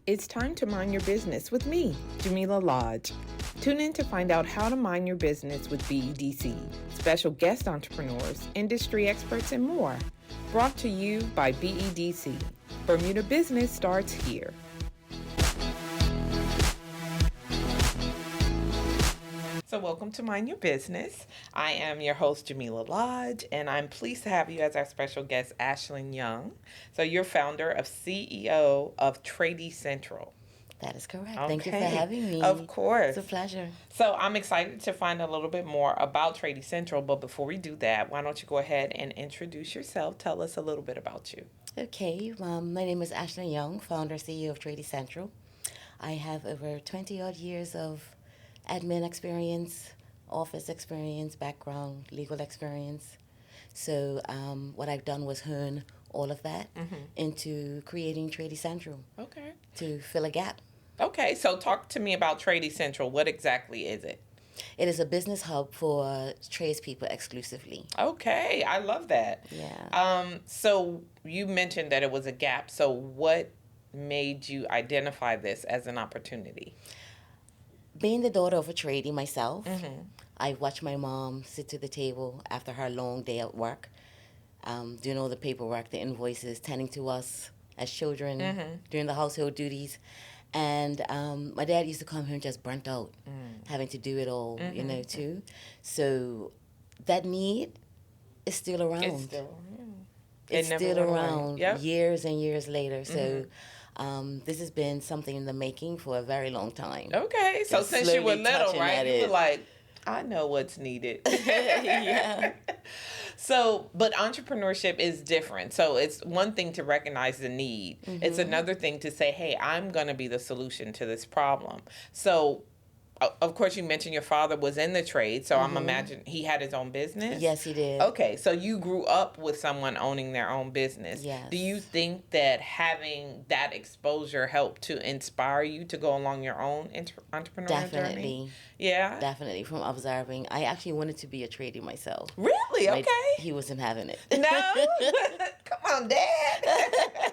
It's time to mind your business with me, Jamillah Lodge. Tune in to find out how to mind your business with BEDC, special guest entrepreneurs, industry experts, and more. Brought to you by BEDC. Bermuda business starts here. So welcome to Mind Your Business. I am your host, Jamillah Lodge, and I'm pleased to have you as our special guest, Ashlyn Young. So you're founder of CEO of Tradie Central. That is correct. Okay. Thank you for having me. Of course. It's a pleasure. So I'm excited to find a little bit more about Tradie Central, but before we do that, why don't you go ahead and introduce yourself? Tell us a little bit about you. Okay. My name is Ashlyn Young, founder, CEO of Tradie Central. I have over 20-odd years of admin experience, office experience, background, legal experience. So what I've done was hone all of that into creating Tradie Central. Okay. To fill a gap. Okay, so talk to me about Tradie Central. What exactly is it? It is a business hub for tradespeople exclusively. Okay, I love that. Yeah. So you mentioned that it was a gap. So what made you identify this as an opportunity? Being the daughter of a tradie myself, I watched my mom sit to the table after her long day at work, doing all the paperwork, the invoices, tending to us as children, doing the household duties. And my dad used to come home just burnt out, having to do it all, too. So that need is still around. It's still around years and years later. So this has been something in the making for a very long time. Okay, so since you were little, right, you were like, I know what's needed. Yeah. So, but entrepreneurship is different. So it's one thing to recognize the need. It's another thing to say, hey, I'm going to be the solution to this problem. So, of course, you mentioned your father was in the trade, so I'm imagining he had his own business? Yes, he did. Okay, so you grew up with someone owning their own business. Yes. Do you think that having that exposure helped to inspire you to go along your own entrepreneurial journey? Yeah? Definitely, from observing. I actually wanted to be a tradie myself. Really? Okay. He wasn't having it. No? Come on, Dad.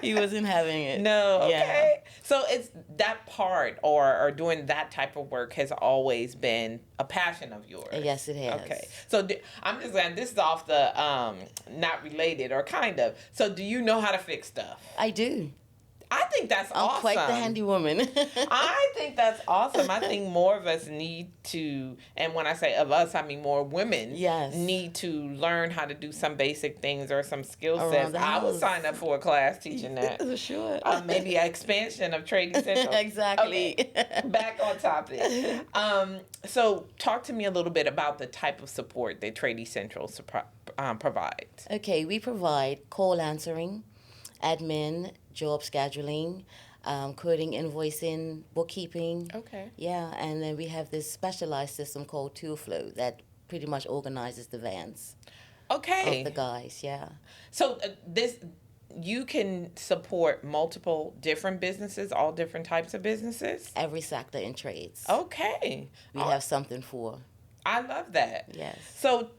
He wasn't having it. No, okay. Yeah. So it's that part or doing that type of work has always been a passion of yours. Yes, it has. Okay. So I'm just saying, this is off the not related or kind of. So do you know how to fix stuff? I do. I think that's awesome. I'm quite the handy woman. I think that's awesome. I think more of us need to, and when I say of us, I mean more women need to learn how to do some basic things or some skill sets. I would sign up for a class teaching that. Sure. Maybe an expansion of Tradie Central. Exactly. Okay. Back on topic. So talk to me a little bit about the type of support that Tradie Central provides. Okay, we provide call answering, admin, job scheduling, coding, invoicing, bookkeeping. Okay. Yeah, and then we have this specialized system called ToolFlow that pretty much organizes the vans. Okay. Of the guys, yeah. So you can support multiple different businesses, all different types of businesses? Every sector in trades. Okay. We have something for. I love that. Yes. So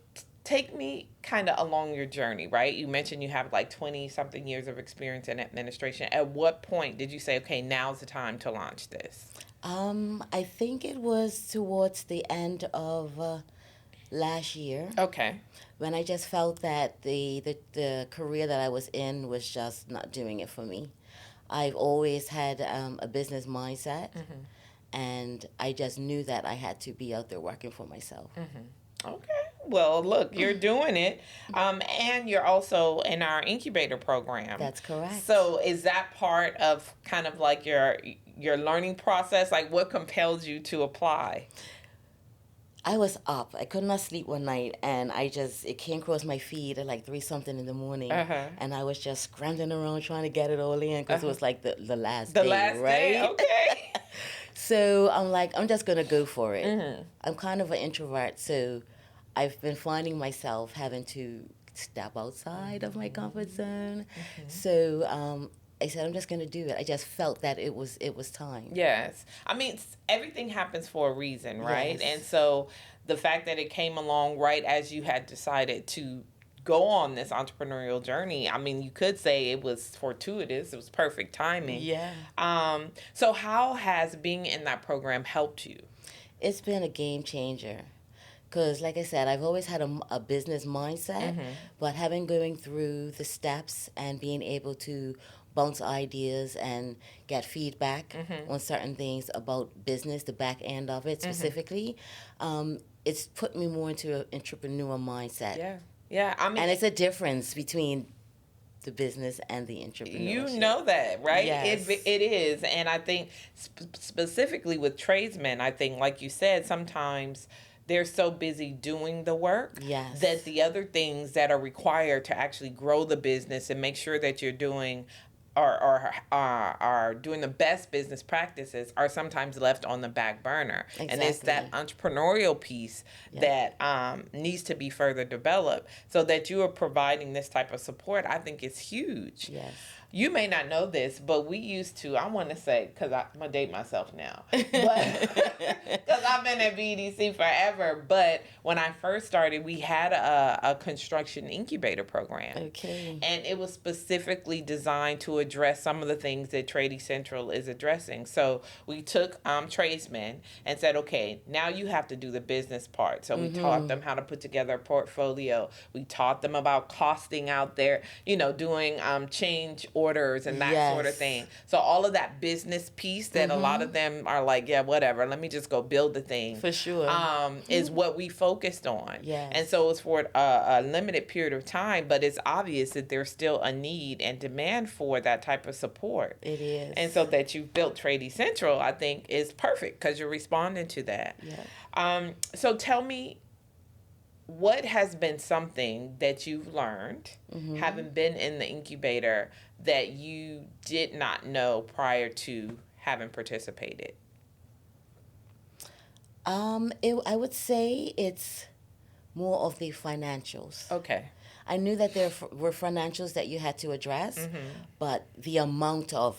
take me kind of along your journey, right? You mentioned you have like 20-something years of experience in administration. At what point did you say, okay, now's the time to launch this? I think it was towards the end of last year. Okay. When I just felt that the career that I was in was just not doing it for me. I've always had a business mindset, and I just knew that I had to be out there working for myself. Okay. Well, look, you're doing it. And you're also in our incubator program. That's correct. So is that part of kind of like your learning process? Like what compelled you to apply? I was up. I could not sleep one night, and it came across my feed at like 3-something in the morning, and I was just scrambling around trying to get it all in because it was like the last day, right? Day, okay. So I'm like, I'm just going to go for it. I'm kind of an introvert, so I've been finding myself having to step outside of my comfort zone. So I said, I'm just going to do it. I just felt that it was time. Yes. I mean, everything happens for a reason, right? Yes. And so the fact that it came along right as you had decided to go on this entrepreneurial journey. I mean, you could say it was fortuitous. It was perfect timing. Yeah. So how has being in that program helped you? It's been a game changer. Because, like I said, I've always had a business mindset, but having going through the steps and being able to bounce ideas and get feedback on certain things about business, the back end of it specifically, it's put me more into an entrepreneur mindset. Yeah. Yeah. I mean, And it's a difference between the business and the entrepreneurship. you know that, right? Yes. It is. And I think specifically with tradesmen, I think, like you said, sometimes they're so busy doing the work Yes. that the other things that are required to actually grow the business and make sure that you're doing are doing the best business practices are sometimes left on the back burner. Exactly. And it's that entrepreneurial piece that needs to be further developed, so that you are providing this type of support. I think it's huge. Yes. You may not know this, but we used to, I want to say, because I'm going to date myself now, but because I've been at BDC forever. But when I first started, we had a construction incubator program. Okay. And it was specifically designed to address some of the things that Tradie Central is addressing. So we took tradesmen and said, okay, now you have to do the business part. So we taught them how to put together a portfolio. We taught them about costing out there, doing change orders and that sort of thing. So all of that business piece that a lot of them are like, yeah, whatever, let me just go build the thing. For sure. Is what we focused on. Yes. And so it's for a limited period of time, but it's obvious that there's still a need and demand for that type of support. It is. And so that you've built Tradie Central, I think, is perfect because you're responding to that. Yeah. So tell me, what has been something that you've learned, having been in the incubator, that you did not know prior to having participated? I would say it's more of the financials. Okay. I knew that there were financials that you had to address, but the amount of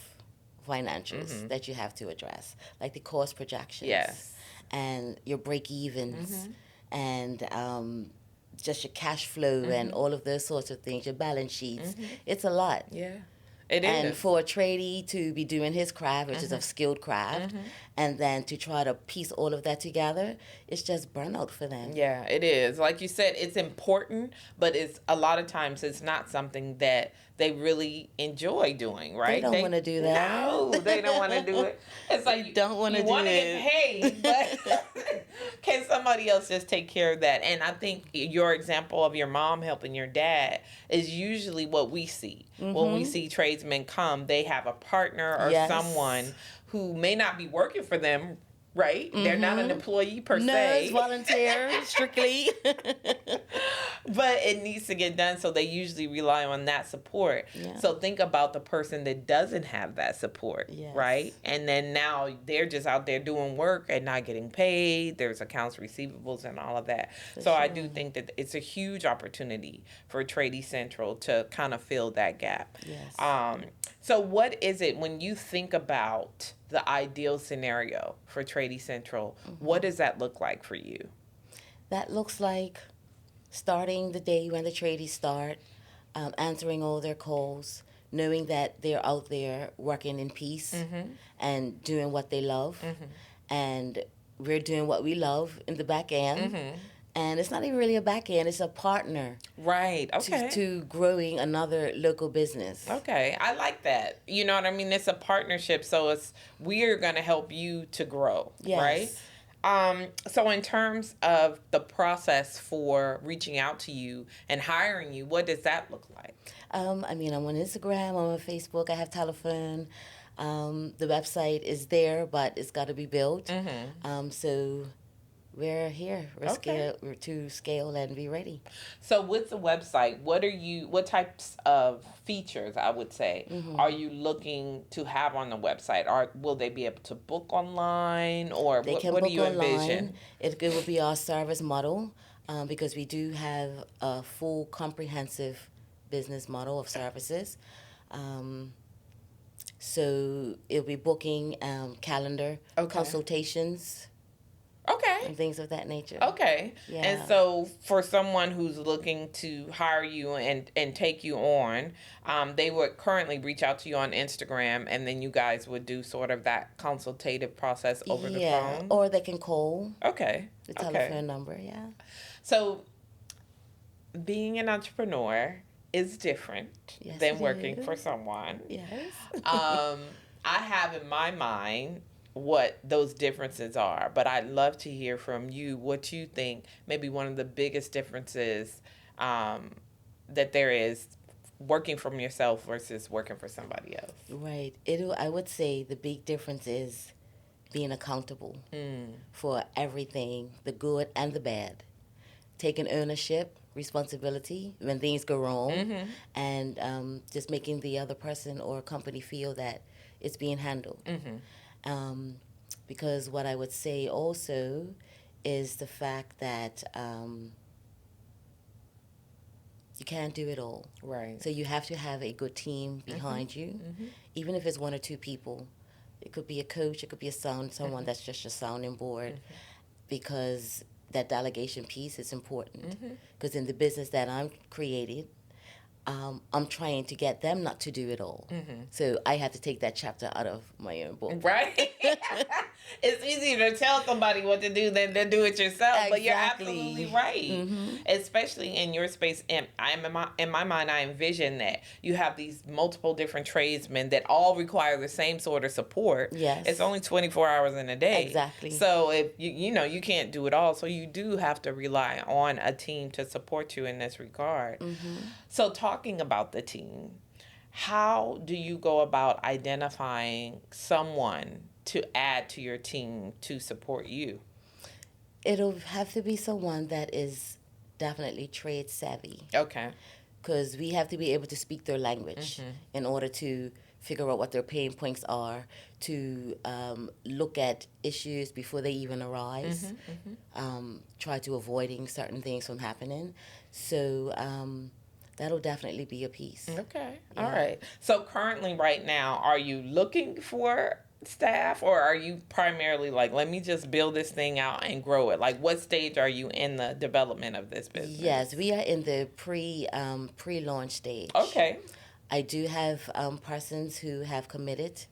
financials that you have to address, like the cost projections, and your break evens, and just your cash flow and all of those sorts of things, your balance sheets. It's a lot. Yeah. It is. And for a tradie to be doing his craft, which is a skilled craft, and then to try to piece all of that together, it's just burnout for them. Yeah, it is. Like you said, it's important, but it's a lot of times it's not something that they really enjoy doing, right? They don't want to do that. No, they don't want to do it. It's like you don't want to do want to it. get paid, but can somebody else just take care of that? And I think your example of your mom helping your dad is usually what we see. When we see tradesmen come, they have a partner or someone who may not be working for them, right? They're not an employee per se. No, it's volunteer, strictly. But it needs to get done, so they usually rely on that support. Yeah. So think about the person that doesn't have that support, right? And then now they're just out there doing work and not getting paid. There's accounts receivables and all of that. So I do think that it's a huge opportunity for Tradie Central to kind of fill that gap. Yes. So what is it when you think about the ideal scenario for Tradie Central? What does that look like for you? That looks like starting the day when the tradies start, answering all their calls, knowing that they're out there working in peace and doing what they love. And we're doing what we love in the back end. And it's not even really a back end, it's a partner. Right, okay. To growing another local business. Okay, I like that. You know what I mean? It's a partnership, so we're going to help you to grow, right? So in terms of the process for reaching out to you and hiring you, what does that look like? I mean, I'm on Instagram, I'm on Facebook, I have telephone. The website is there, but it's got to be built. So we're here. We're to scale and be ready. So with the website, what types of features, I would say, are you looking to have on the website? Or will they be able to book online, or what do you envision? It will be our service model, because we do have a full comprehensive business model of services. So it'll be booking, calendar, consultations. Okay. and things of that nature. Okay. Yeah. And so for someone who's looking to hire you and take you on, they would currently reach out to you on Instagram, and then you guys would do sort of that consultative process over the phone? Or they can call Okay. the telephone number, yeah. So being an entrepreneur is different than working for someone. Yes. I have in my mind what those differences are, but I'd love to hear from you what you think maybe one of the biggest differences that there is working from yourself versus working for somebody else. Right. I would say the big difference is being accountable for everything, the good and the bad. Taking ownership, responsibility when things go wrong, and just making the other person or company feel that it's being handled. Because what I would say also is the fact that you can't do it all. Right. So you have to have a good team behind you, even if it's one or two people. It could be a coach, it could be someone that's just a sounding board, because that delegation piece is important. Because in the business that I'm created, I'm trying to get them not to do it all. So I have to take that chapter out of my own book. Right? It's easier to tell somebody what to do than to do it yourself. Exactly. But you're absolutely right. Especially in your space. And in my mind, I envision that you have these multiple different tradesmen that all require the same sort of support. Yes. It's only 24 hours in a day. Exactly. So if you can't do it all. So you do have to rely on a team to support you in this regard. So talking about the team, how do you go about identifying someone to add to your team to support you? It'll have to be someone that is definitely trade savvy. Okay. Because we have to be able to speak their language in order to figure out what their pain points are, to look at issues before they even arise, try to avoiding certain things from happening. So that'll definitely be a piece. Okay. Yeah. All right. So currently right now, are you looking for staff, or are you primarily like, let me just build this thing out and grow it? Like, what stage are you in the development of this business? Yes, we are in the pre-launch stage. Okay. I do have persons who have committed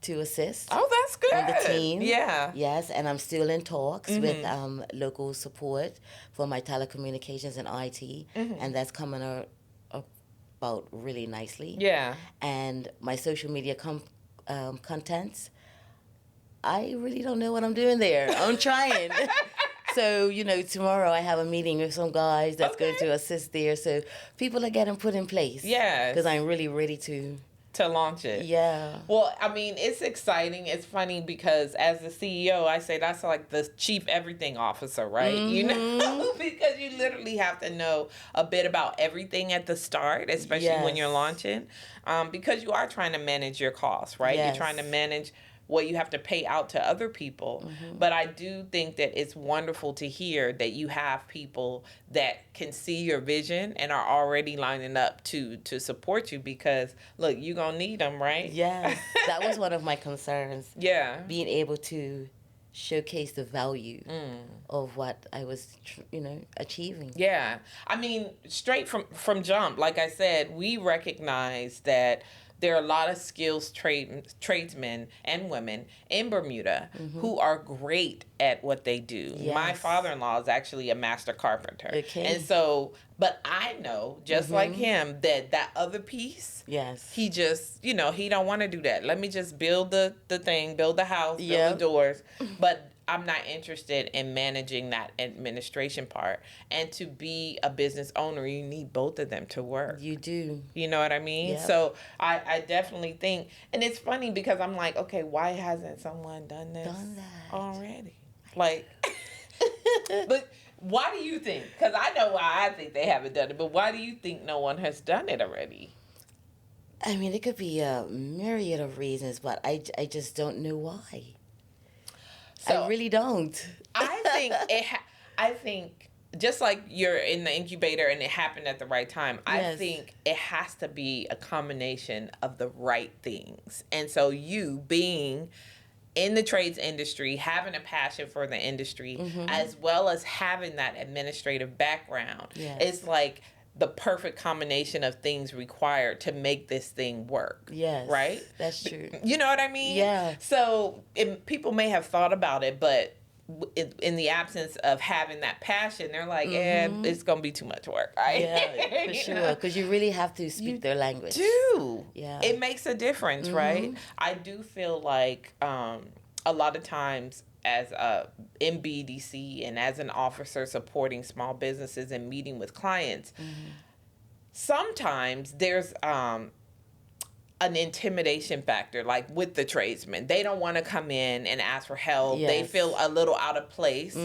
to assist. Oh, that's good. On the team. Yeah. Yes, and I'm still in talks with local support for my telecommunications and IT, and that's coming about really nicely. Yeah. And my social media contents, I really don't know what I'm doing there. I'm trying. So, tomorrow I have a meeting with some guys that's going to assist there. So people are getting put in place. Yes. Because I'm really ready to launch it. Yeah. Well, I mean, it's exciting. It's funny because as the CEO, I say that's like the chief everything officer, right? Because you literally have to know a bit about everything at the start, especially when you're launching, because you are trying to manage your costs, right? Yes. You're trying to manage what you have to pay out to other people. But I do think that it's wonderful to hear that you have people that can see your vision and are already lining up to support you, because look, you're gonna need them, right? Yes, that was one of my concerns. Yeah. Being able to showcase the value of what I was, achieving. Yeah. I mean, straight from jump, like I said, we recognize that there are a lot of skilled tradesmen and women in Bermuda who are great at what they do. Yes. My father-in-law is actually a master carpenter. Okay. And so, but I know, just like him, that other piece, yes, he just, he don't want to do that. Let me just build the thing, build the house, build the doors. But I'm not interested in managing that administration part. And to be a business owner, you need both of them to work. You do. You know what I mean? Yep. So I definitely think, and it's funny because I'm like, okay, why hasn't someone done this already? Like, but why do you think? Because I know why I think they haven't done it, but why do you think no one has done it already? I mean, it could be a myriad of reasons, but I just don't know why. So, I really don't. I think just like you're in the incubator and it happened at the right time, I think it has to be a combination of the right things. And so you being in the trades industry, having a passion for the industry, as well as having that administrative background, it's like the perfect combination of things required to make this thing work. Yes. Right? That's true. You know what I mean? Yeah. So people may have thought about it, but in the absence of having that passion, they're like, it's going to be too much work. Right? Yeah, for sure. Because you really have to speak their language. Do. Yeah. It makes a difference, right? I do feel like a lot of times as in BDC and as an officer supporting small businesses and meeting with clients, sometimes there's an intimidation factor, like with the tradesmen. They don't want to come in and ask for help. They feel a little out of place.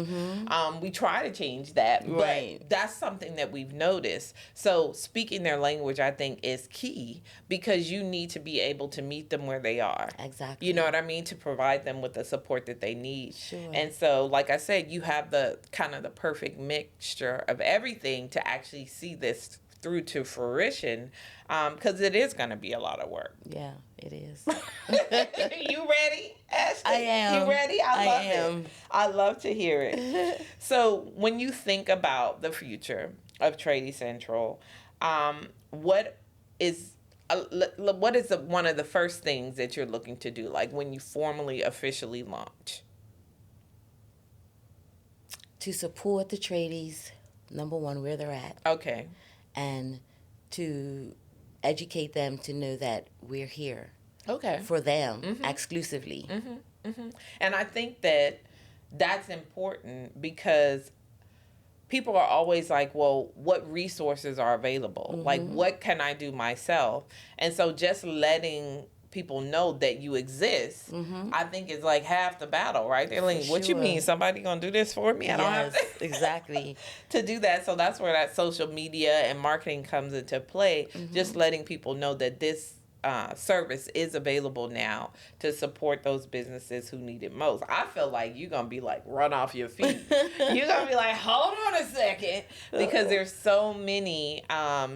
We try to change that, but that's something that we've noticed. So speaking their language, I think, is key, because you need to be able to meet them where they are. Exactly. You know what I mean? To provide them with the support that they need. Sure. And so, like I said, you have the kind of the perfect mixture of everything to actually see this through to fruition, because it is going to be a lot of work. Yeah, it is. You ready, Ashley? I am. You ready? I love am. it. I love to hear it. So when you think about the future of Tradie Central, what is one of the first things that you're looking to do, like when you formally, officially launch? To support the tradies, number one, where they're at. Okay. And to educate them to know that we're here. Okay. For them, exclusively. And I think that that's important, because people are always like, well, what resources are available? Like, what can I do myself? And so just letting people know that you exist, I think, is like half the battle, right? They're like, what you mean? Somebody gonna do this for me? I don't have to exactly. to do that. So that's where that social media and marketing comes into play. Just letting people know that this service is available now to support those businesses who need it most. I feel like you're going to be like, run off your feet. You're going to be like, hold on a second, because there's so many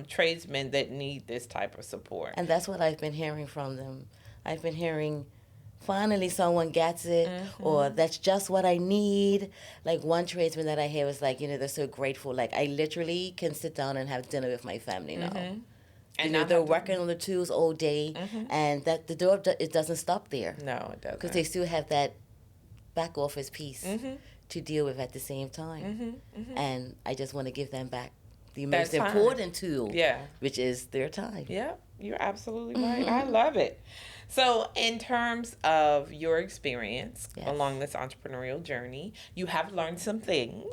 tradesmen that need this type of support. And that's what I've been hearing from them. I've been hearing, finally someone gets it, or that's just what I need. Like one tradesman that I hear was like, they're so grateful. Like, I literally can sit down and have dinner with my family now. And they're working on the tools all day, and that the door, it doesn't stop there. No, it doesn't. Because they still have that back office piece to deal with at the same time. And I just want to give them back the most important tool, which is their time. Yeah, you're absolutely right. I love it. So in terms of your experience along this entrepreneurial journey, you have learned some things.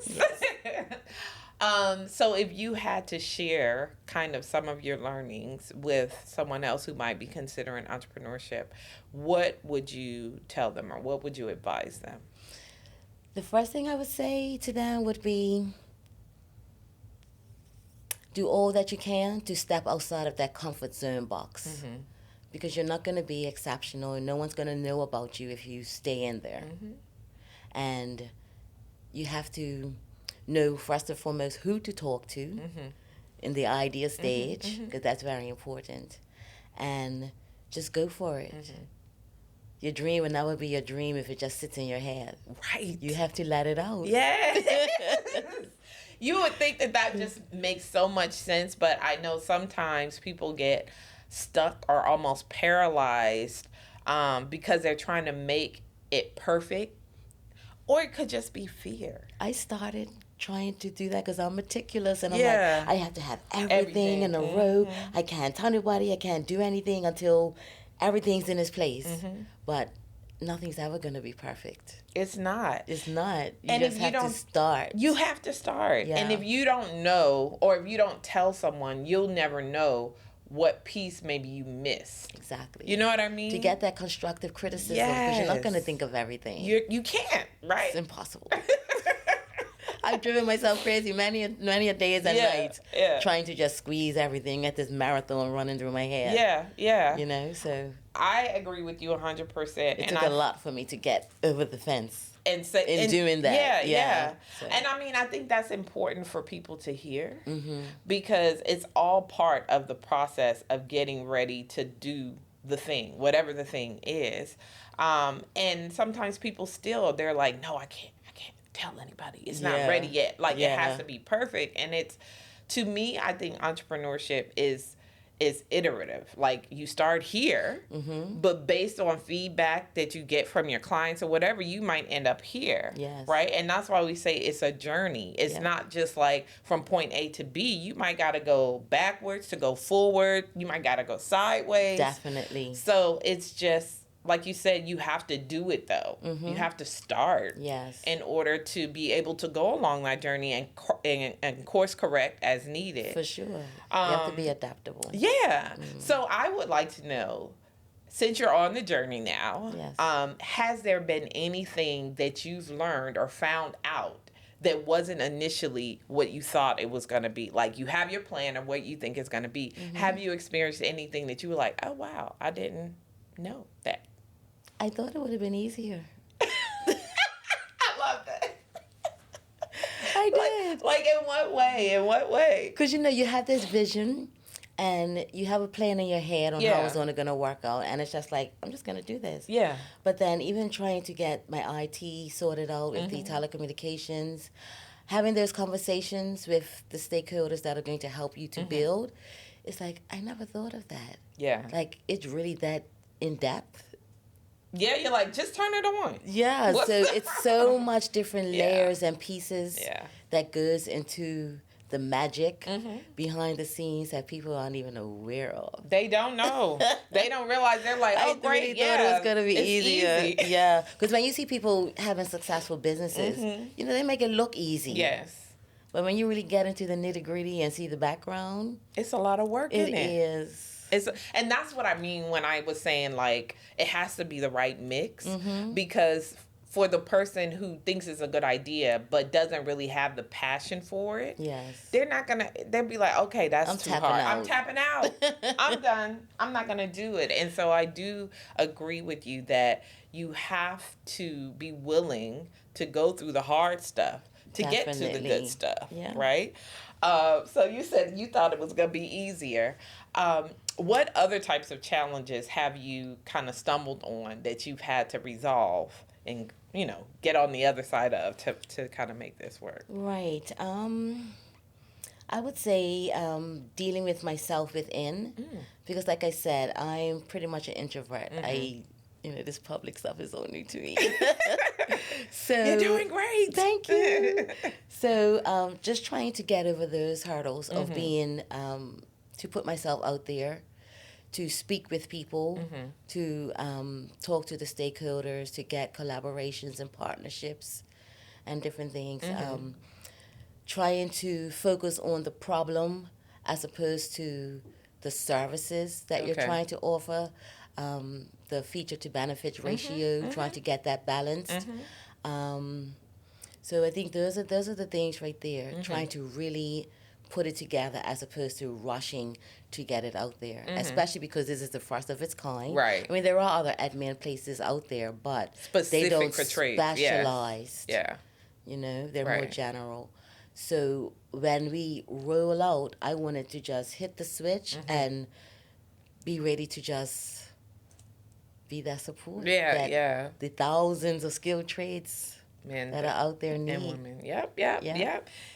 So if you had to share kind of some of your learnings with someone else who might be considering entrepreneurship, what would you tell them, or what would you advise them? The first thing I would say to them would be, do all that you can to step outside of that comfort zone box. Because you're not going to be exceptional, and no one's going to know about you if you stay in there. And you have to know, first and foremost, who to talk to in the idea stage, because that's very important. And just go for it. Your dream will never be your dream if it just sits in your head. Right. You have to let it out. Yeah. You would think that just makes so much sense, but I know sometimes people get stuck or almost paralyzed because they're trying to make it perfect, or it could just be fear. I started trying to do that because I'm meticulous, and I'm like, I have to have everything in a row. I can't tell anybody, I can't do anything until everything's in its place. But nothing's ever going to be perfect. It's not. It's not. You and just if you have to start. You have to start. Yeah. And if you don't know, or if you don't tell someone, you'll never know what piece maybe you missed. Exactly. You know what I mean? To get that constructive criticism, because you're not going to think of everything. You can't, right? It's impossible. I've driven myself crazy many a days and nights trying to just squeeze everything at this marathon running through my head. Yeah. So I agree with you 100%. It took a lot for me to get over the fence. And doing that. Yeah. So. And I mean, I think that's important for people to hear because it's all part of the process of getting ready to do the thing, whatever the thing is. And sometimes people still, they're like, no, I can't tell anybody. It's not ready yet. Like, it has to be perfect. And it's, to me, I think entrepreneurship is iterative. Like, you start here, but based on feedback that you get from your clients or whatever, you might end up here. Yes. Right? And that's why we say it's a journey. It's not just like from point A to B. You might got to go backwards to go forward. You might got to go sideways. Definitely. So it's just, like you said, you have to do it, though. You have to start in order to be able to go along that journey and course correct as needed. For sure. You have to be adaptable. Yeah. So I would like to know, since you're on the journey now, has there been anything that you've learned or found out that wasn't initially what you thought it was going to be? Like, you have your plan of what you think it's going to be. Have you experienced anything that you were like, oh, wow, I didn't know that? I thought it would have been easier. I love that. I did. Like in what way? In what way? Because, you have this vision and you have a plan in your head on how it's only going to work out. And it's just like, I'm just going to do this. Yeah. But then even trying to get my IT sorted out with the telecommunications, having those conversations with the stakeholders that are going to help you to build, it's like, I never thought of that. Yeah. Like, it's really that in depth. Yeah, you're like, just turn it on. Yeah, so it's so much different layers and pieces that goes into the magic behind the scenes that people aren't even aware of. They don't know. They don't realize. They're like, oh, great, really thought it was going to be easier. Easy. Yeah, because when you see people having successful businesses, they make it look easy. Yes. But when you really get into the nitty-gritty and see the background, it's a lot of work in it. It is. And that's what I mean when I was saying, like, it has to be the right mix, because for the person who thinks it's a good idea but doesn't really have the passion for it, they're not gonna. They'll be like, okay, that's too hard. I'm tapping out. I'm done. I'm not gonna do it. And so I do agree with you that you have to be willing to go through the hard stuff to get to the good stuff, right? So you said you thought it was gonna be easier. What other types of challenges have you kind of stumbled on that you've had to resolve and, get on the other side of to kind of make this work? Right. I would say dealing with myself within, because like I said, I'm pretty much an introvert. This public stuff is all new to me. So you're doing great. Thank you. So just trying to get over those hurdles of being... to put myself out there, to speak with people, to talk to the stakeholders, to get collaborations and partnerships and different things. Trying to focus on the problem as opposed to the services that you're trying to offer, the feature to benefit ratio, trying to get that balanced. So I think those are the things right there, trying to really put it together as opposed to rushing to get it out there, especially because this is the first of its kind. Right. I mean, there are other admin places out there, but specific they don't for trade. specialize. Yeah. They're more general. So when we roll out, I wanted to just hit the switch and be ready to just be that support. That the thousands of skilled trades men that are out there need. And women. Yep.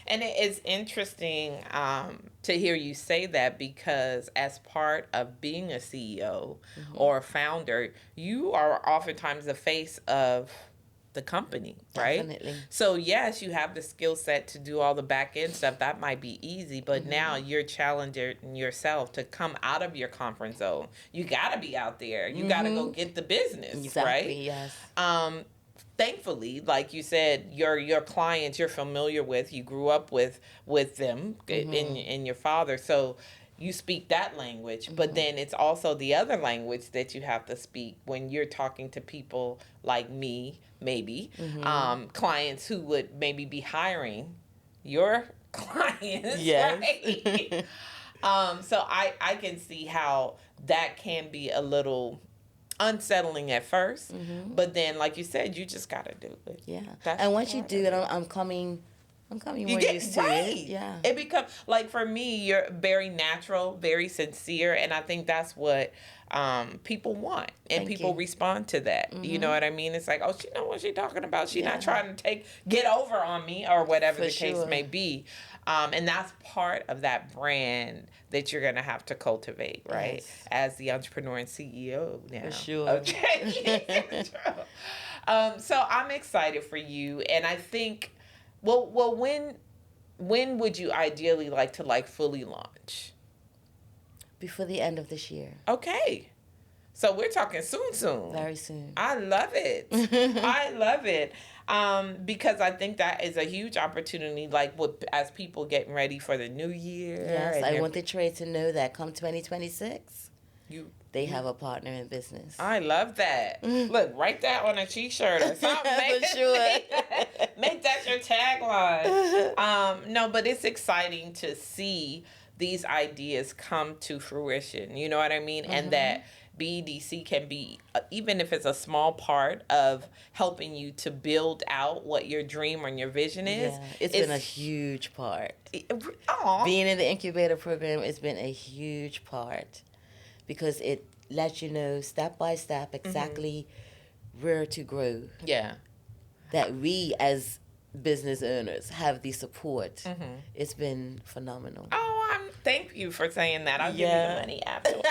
And it is interesting to hear you say that, because as part of being a CEO or a founder, you are oftentimes the face of the company, right? Definitely. So yes, you have the skill set to do all the back end stuff. That might be easy, but now you're challenging yourself to come out of your comfort zone. You got to be out there. You got to go get the business, right? Yes. Thankfully, like you said, your clients you're familiar with, you grew up with them in your father, so you speak that language. But then it's also the other language that you have to speak when you're talking to people like me, maybe clients who would maybe be hiring your clients, right? So I can see how that can be a little unsettling at first, but then, like you said, you just got to do it. And once you do it, I'm coming I'm coming You more get used to right. it. Yeah. It becomes like for me, you're very natural, very sincere, and I think that's what people want, and Thank people you. respond to that. You know what I mean? It's like, oh, she know what she's talking about. She's not Yeah. trying to get over on me or whatever For the case sure. may be. And that's part of that brand that you're gonna have to cultivate, right? Yes. As the entrepreneur and CEO now. For sure. Okay. So I'm excited for you, and I think, well, when would you ideally like to fully launch? Before the end of this year. Okay. So we're talking soon. Very soon. I love it. I love it. Because I think that is a huge opportunity, as people getting ready for the new year. Yes, I want the trade to know that come 2026, they have a partner in business. I love that. Look, write that on a t-shirt or something. For sure. Make that your tagline. No, but it's exciting to see these ideas come to fruition. You know what I mean? And that BEDC can be, even if it's a small part of helping you to build out what your dream or your vision is. Yeah, it's been a huge part. Aw. Being in the incubator program, it's been a huge part because it lets you know step by step exactly where to grow. Yeah. That we as business owners have the support. It's been phenomenal. Oh, thank you for saying that. I'll give you the money afterwards.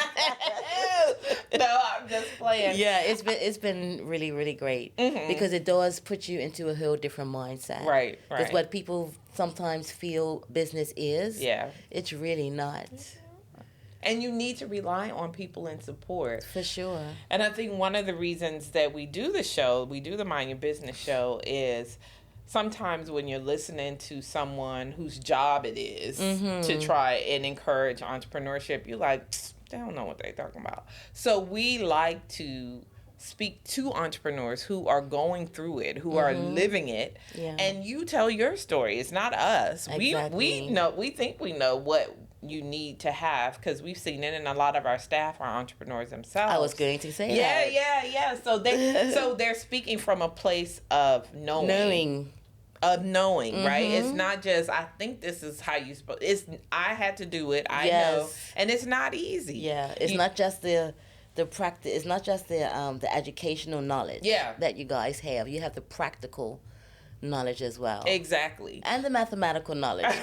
No, I'm just playing. Yeah, it's been really, really great because it does put you into a whole different mindset. Right. Because what people sometimes feel business is, it's really not. And you need to rely on people and support. For sure. And I think one of the reasons that we do the Mind Your Business show, is sometimes when you're listening to someone whose job it is to try and encourage entrepreneurship, you're like, they don't know what they're talking about. So we like to speak to entrepreneurs who are going through it, who are living it, and you tell your story. It's not us. Exactly. We think we know what you need to have because we've seen it, and a lot of our staff are entrepreneurs themselves. I was going to say that. Yeah. So they're speaking from a place of knowing, right? It's not just, I think this is how you supposed. It's, I had to do it. I know, and it's not easy. Yeah, it's not just the practice. It's not just the educational knowledge. That you guys have. You have the practical knowledge as well. Exactly. And the mathematical knowledge.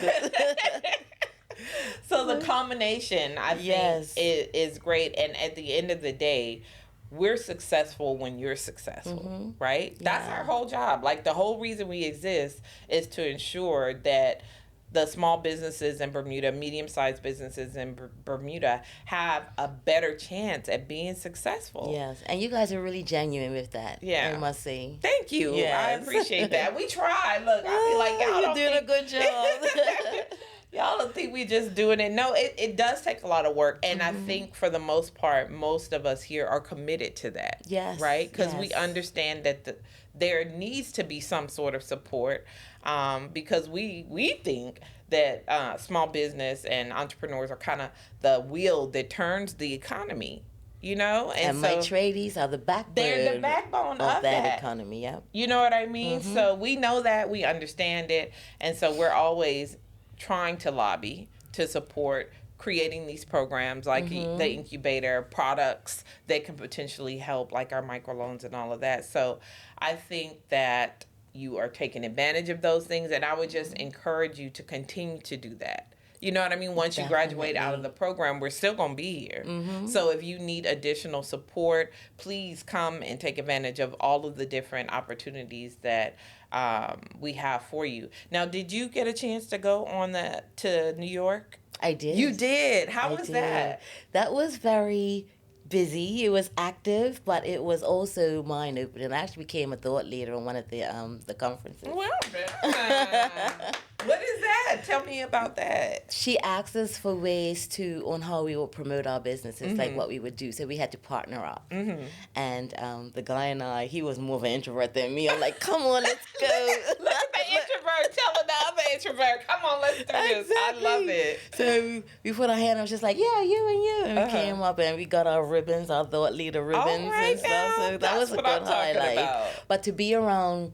So the combination, I think, is great. And at the end of the day, we're successful when you're successful, right? That's our whole job. Like, the whole reason we exist is to ensure that the small businesses in Bermuda, medium-sized businesses in Bermuda, have a better chance at being successful. Yes, and you guys are really genuine with that. Yeah. I must say. Thank you. Yes. I appreciate that. We try. Look, I be like, y'all You're doing a good job. Y'all don't think we just doing it. No, it does take a lot of work. And I think for the most part, most of us here are committed to that. Yes. Right? Because we understand that there needs to be some sort of support, because we think that small business and entrepreneurs are kind of the wheel that turns the economy. You know? And my tradies are the backbone. They're the backbone of that economy, You know what I mean? So we know that, we understand it, and so we're always trying to lobby to support creating these programs like the incubator products that can potentially help, like our microloans and all of that. So I think that you are taking advantage of those things, and I would just encourage you to continue to do that. You know what I mean? Once you graduate out of the program, we're still going to be here. So if you need additional support, please come and take advantage of all of the different opportunities that we have for you. Now, did you get a chance to go to New York? I did. You did? How was that? That was very busy. It was active, but it was also mind-opening. I actually became a thought leader on one of the conferences. Well, what is that? Tell me about that. She asked us for ways on how we would promote our businesses, like what we would do. So we had to partner up. And the guy and I, he was more of an introvert than me. I'm like, come on, let's go. Look at the introvert telling the other introvert, come on, let's do this. I love it. So we put our hand, I was just like, yeah, you and you. And we came up and we got our ribbons, our thought leader ribbons and stuff. So that was a good highlight. But to be around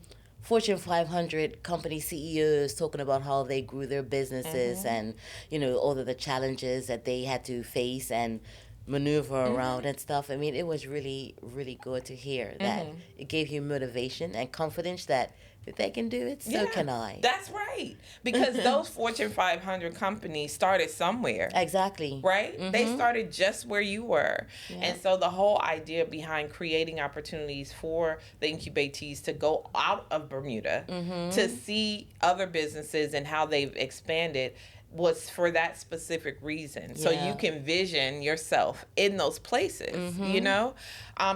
Fortune 500 company CEOs talking about how they grew their businesses and, all of the challenges that they had to face and maneuver around and stuff. I mean, it was really, really good to hear that. It gave you motivation and confidence that if they can do it, so can I. That's right. Because those Fortune 500 companies started somewhere. Exactly. Right? They started just where you were. Yeah. And so the whole idea behind creating opportunities for the incubatees to go out of Bermuda to see other businesses and how they've expanded was for that specific reason. So you can vision yourself in those places,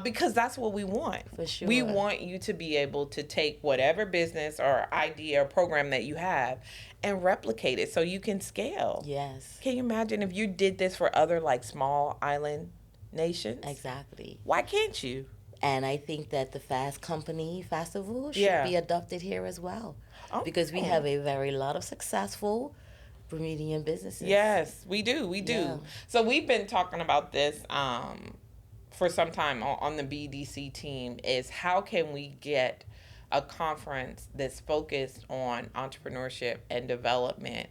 because that's what we want. For sure. We want you to be able to take whatever business or idea or program that you have and replicate it so you can scale. Yes. Can you imagine if you did this for other small island nations? Exactly. Why can't you? And I think that the Fast Company Festival should be adopted here as well. Because we have a very lot of successful Bermudian businesses. Yes, we do. Yeah. So we've been talking about this for some time on the BDC team, is how can we get a conference that's focused on entrepreneurship and development,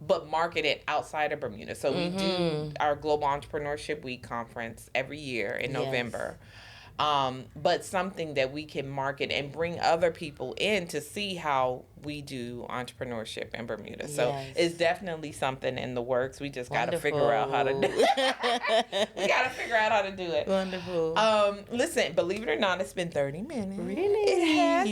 but market it outside of Bermuda. So we do our Global Entrepreneurship Week conference every year in November. But something that we can market and bring other people in to see how we do entrepreneurship in Bermuda. So it's definitely something in the works. We just got to figure out how to do it. We got to figure out how to do it. Wonderful. Listen, believe it or not, it's been 30 minutes. Really? It has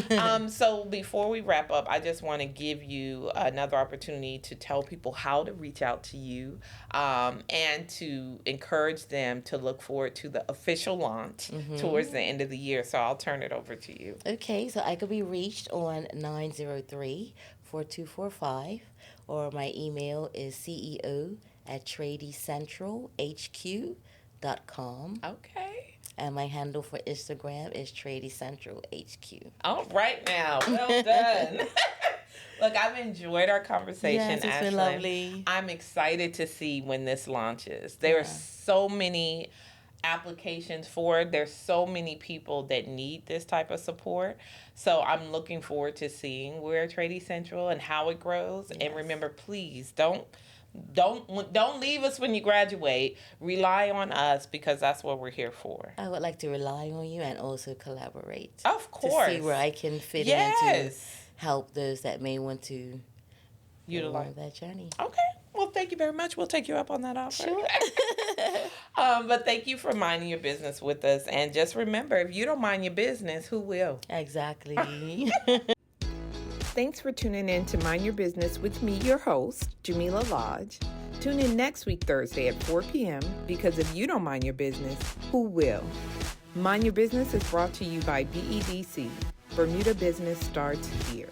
been. So before we wrap up, I just want to give you another opportunity to tell people how to reach out to you and to encourage them to look forward to the official launch towards the end of the year. So I'll turn it over to you. Okay, so I could be reached on 903-4245, or my email is ceo@tradescentralhq.com. Okay. And my handle for Instagram is Tradie Central HQ. All right now. Well done. Look, I've enjoyed our conversation, Yes, it's Ashlyn. been lovely. I'm excited to see when this launches. There are so many applications for it. There's so many people that need this type of support. So I'm looking forward to seeing where Tradie Central and how it grows. Yes. And remember, please don't leave us when you graduate. Rely on us, because that's what we're here for. I would like to rely on you and also collaborate. Of course. To see where I can fit in to help those that may want to utilize that journey. Okay. Well, thank you very much. We'll take you up on that offer. Sure. But thank you for minding your business with us. And just remember, if you don't mind your business, who will? Exactly. Thanks for tuning in to Mind Your Business with me, your host, Jamillah Lodge. Tune in next week, Thursday at 4 p.m. because if you don't mind your business, who will? Mind Your Business is brought to you by BEDC. Bermuda Business starts here.